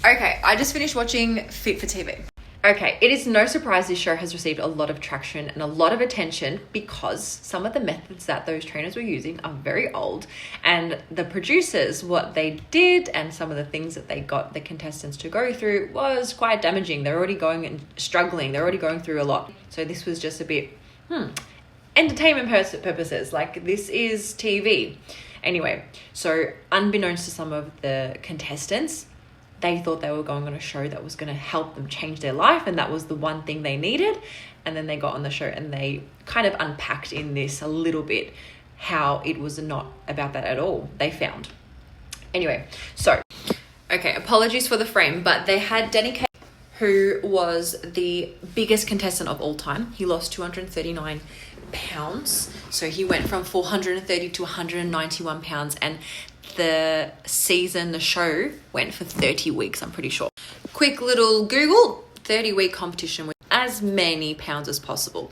Okay, I just finished watching Fit for TV. Okay, it is no surprise this show has received a lot of traction and a lot of attention because some of the methods that those trainers were using are very old, and the producers, what they did and some of the things that they got the contestants to go through was quite damaging. They're already going and struggling. They're already going through a lot. So this was just a bit, entertainment purposes. Like, this is TV. Anyway, so unbeknownst to some of the contestants, they thought they were going on a show that was going to help them change their life, and that was the one thing they needed. And then they got on the show and they kind of unpacked in this a little bit how it was not about that at all, they found. Anyway, so, okay, apologies for the frame, but they had Danny Kaye, who was the biggest contestant of all time. He lost 239 pounds. So he went from 430 to 191 pounds, and the show went for 30 weeks, I'm pretty sure. Quick little Google, 30-week competition with as many pounds as possible.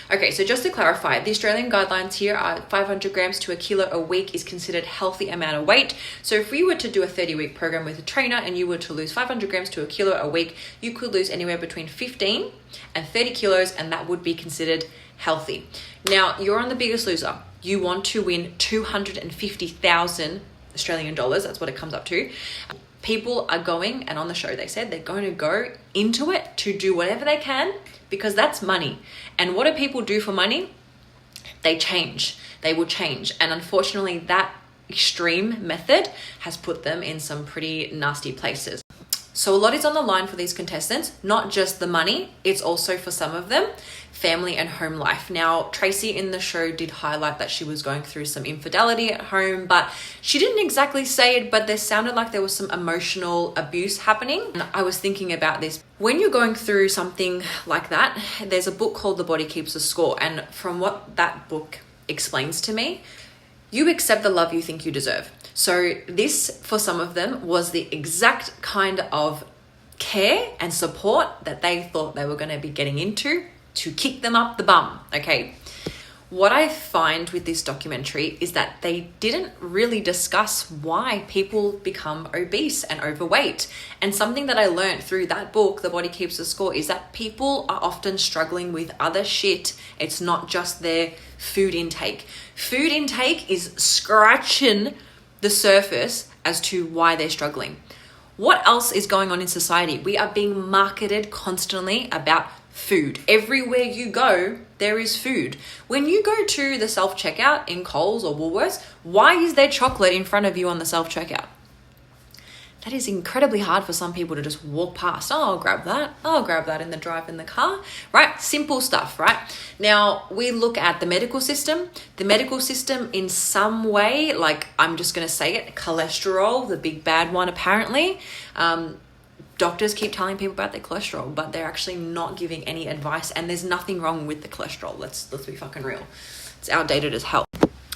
Okay, so just to clarify, the Australian guidelines here are 500 grams to a kilo a week is considered healthy amount of weight. So if we were to do a 30-week program with a trainer and you were to lose 500 grams to a kilo a week, you could lose anywhere between 15 and 30 kilos, and that would be considered healthy. Now, you're on The Biggest Loser. You want to win 250,000 Australian dollars. That's what it comes up to. People are going, and on the show they said they're going to go into it to do whatever they can because that's money. And what do people do for money? They change. They will change. And unfortunately, that extreme method has put them in some pretty nasty places. So a lot is on the line for these contestants, not just the money, it's also for some of them, family and home life. Now, Tracy in the show did highlight that she was going through some infidelity at home, but she didn't exactly say it, but there sounded like there was some emotional abuse happening. And I was thinking about this. When you're going through something like that, there's a book called The Body Keeps the Score. And from what that book explains to me, you accept the love you think you deserve. So this, for some of them, was the exact kind of care and support that they thought they were going to be getting into to kick them up the bum, okay? What I find with this documentary is that they didn't really discuss why people become obese and overweight. And something that I learned through that book, The Body Keeps the Score, is that people are often struggling with other shit. It's not just their food intake. Food intake is scratching the surface as to why they're struggling. What else is going on in society? We are being marketed constantly about food. Everywhere you go, there is food. When you go to the self-checkout in Coles or Woolworths, why is there chocolate in front of you on the self-checkout? That is incredibly hard for some people to just walk past. Oh, I'll grab that. I'll grab that in the drive in the car, right? Simple stuff, right? Now, we look at the medical system. The medical system in some way, like I'm just going to say it, cholesterol, the big bad one apparently. Doctors keep telling people about their cholesterol, but they're actually not giving any advice, and there's nothing wrong with the cholesterol. Let's be fucking real. It's outdated as hell.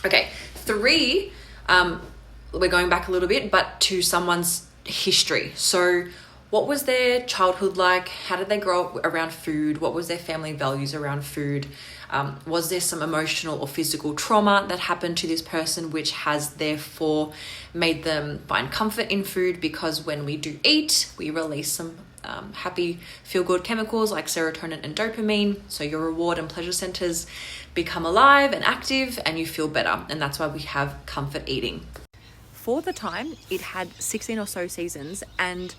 Okay, 3, we're going back a little bit, but to someone's history. So what was their childhood like? How did they grow up around food? What was their family values around food? Was there some emotional or physical trauma that happened to this person, which has therefore made them find comfort in food? Because when we do eat, we release some happy feel-good chemicals like serotonin and dopamine. So your reward and pleasure centers become alive and active, and you feel better. And that's why we have comfort eating. For the time, it had 16 or so seasons, and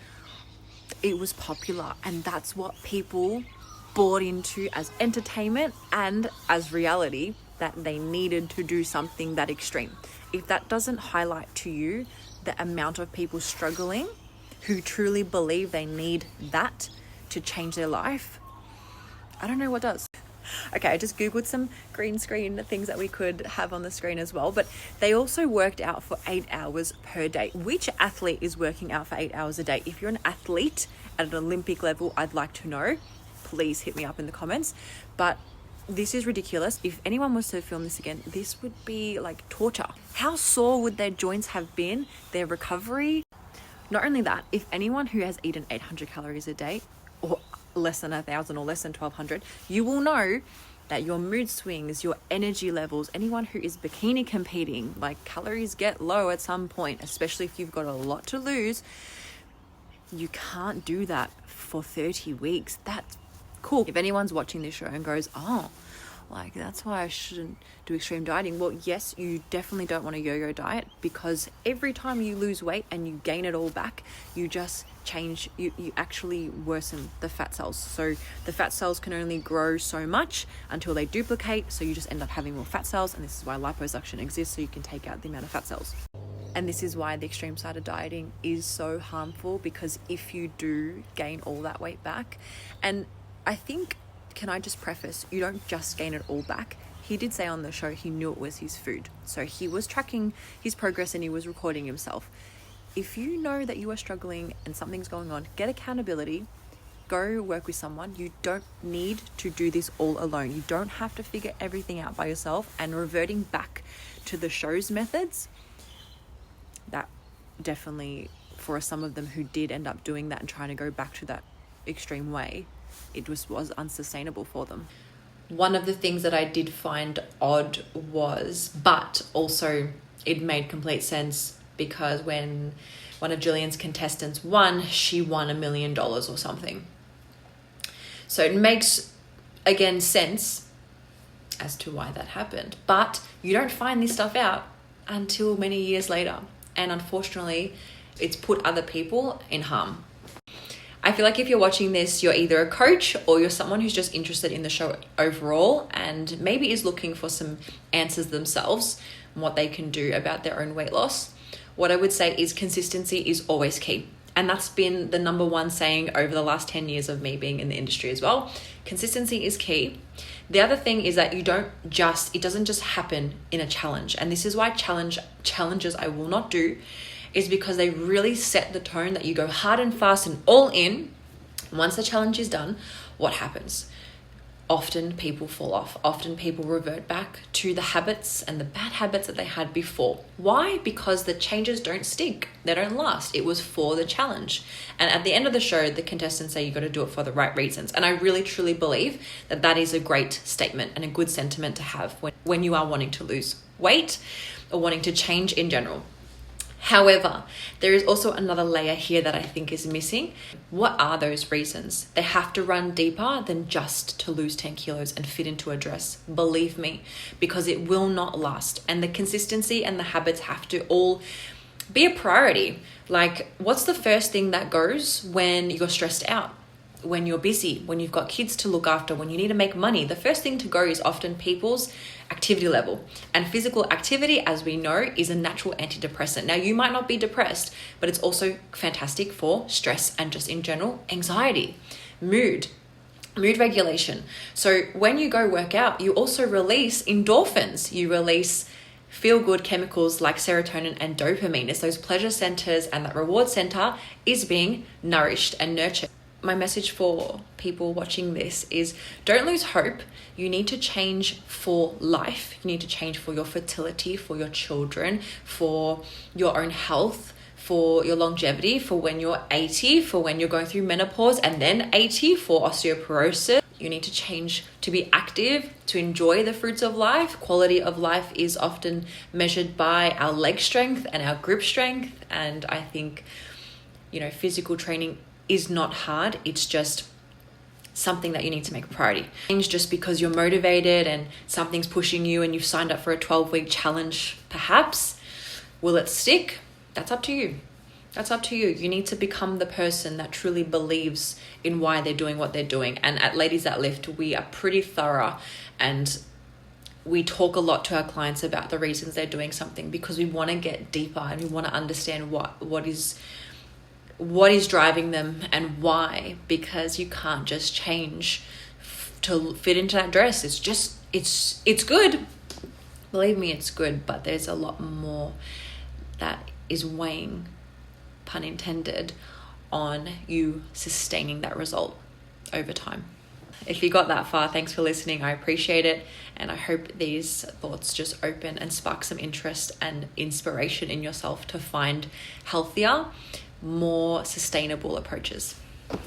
it was popular, and that's what people bought into as entertainment and as reality, that they needed to do something that extreme. If that doesn't highlight to you the amount of people struggling who truly believe they need that to change their life, I don't know what does. Okay, I just Googled some green screen things that we could have on the screen as well, but they also worked out for 8 hours per day. Which athlete is working out for 8 hours a day? If you're an athlete at an Olympic level, I'd like to know. Please hit me up in the comments. But this is ridiculous. If anyone was to film this again, this would be like torture. How sore would their joints have been? Their recovery? Not only that, if anyone who has eaten 800 calories a day, or less than 1,000 or less than 1,200, you will know that your mood swings, your energy levels, anyone who is bikini competing, like calories get low at some point, especially if you've got a lot to lose. You can't do that for 30 weeks. That's cool. If anyone's watching this show and goes, oh, like that's why I shouldn't do extreme dieting. Well, yes, you definitely don't want a yo-yo diet, because every time you lose weight and you gain it all back, you just change, you actually worsen the fat cells. So the fat cells can only grow so much until they duplicate. So you just end up having more fat cells. And this is why liposuction exists, so you can take out the amount of fat cells. And this is why the extreme side of dieting is so harmful, because if you do gain all that weight back, and I think, can I just preface, you don't just gain it all back. He did say on the show he knew it was his food. So he was tracking his progress and he was recording himself. If you know that you are struggling and something's going on, get accountability, go work with someone. You don't need to do this all alone. You don't have to figure everything out by yourself. And reverting back to the show's methods, that definitely, for some of them who did end up doing that and trying to go back to that extreme way, it was unsustainable for them. One of the things that I did find odd was, but also it made complete sense, because when one of Jillian's contestants won, she won $1 million or something. So it makes, again, sense as to why that happened. But you don't find this stuff out until many years later. And unfortunately, it's put other people in harm. I feel like if you're watching this, you're either a coach or you're someone who's just interested in the show overall and maybe is looking for some answers themselves on what they can do about their own weight loss. What I would say is consistency is always key. And that's been the number one saying over the last 10 years of me being in the industry as well. Consistency is key. The other thing is that it doesn't just happen in a challenge. And this is why challenges I will not do, is because they really set the tone that you go hard and fast and all in. Once the challenge is done, what happens? Often people fall off. Often people revert back to the habits and the bad habits that they had before. Why? Because the changes don't stick. They don't last. It was for the challenge. And at the end of the show, the contestants say you got to do it for the right reasons. And I really, truly believe that that is a great statement and a good sentiment to have when you are wanting to lose weight or wanting to change in general. However, there is also another layer here that I think is missing. What are those reasons? They have to run deeper than just to lose 10 kilos and fit into a dress. Believe me, because it will not last. And the consistency and the habits have to all be a priority. Like, what's the first thing that goes when you're stressed out? When you're busy, when you've got kids to look after, when you need to make money, the first thing to go is often people's activity level. And physical activity, as we know, is a natural antidepressant. Now, you might not be depressed, but it's also fantastic for stress and just in general, anxiety, mood regulation. So when you go work out, you also release endorphins. You release feel-good chemicals like serotonin and dopamine. It's those pleasure centers, and that reward center is being nourished and nurtured. My message for people watching this is don't lose hope. You need to change for life. You need to change for your fertility, for your children, for your own health, for your longevity, for when you're 80, for when you're going through menopause, and then 80 for osteoporosis. You need to change to be active, to enjoy the fruits of life. Quality of life is often measured by our leg strength and our grip strength. And I think, physical training is not hard. It's just something that you need to make a priority. Change just because you're motivated and something's pushing you and you've signed up for a 12-week challenge, perhaps. Will it stick? That's up to you. That's up to you. You need to become the person that truly believes in why they're doing what they're doing. And at Ladies That Lift, we are pretty thorough, and we talk a lot to our clients about the reasons they're doing something, because we want to get deeper and we want to understand what is driving them and why. Because you can't just change to fit into that dress. It's good. Believe me, it's good, but there's a lot more that is weighing, pun intended, on you sustaining that result over time. If you got that far, thanks for listening. I appreciate it. And I hope these thoughts just open and spark some interest and inspiration in yourself to find healthier, more sustainable approaches.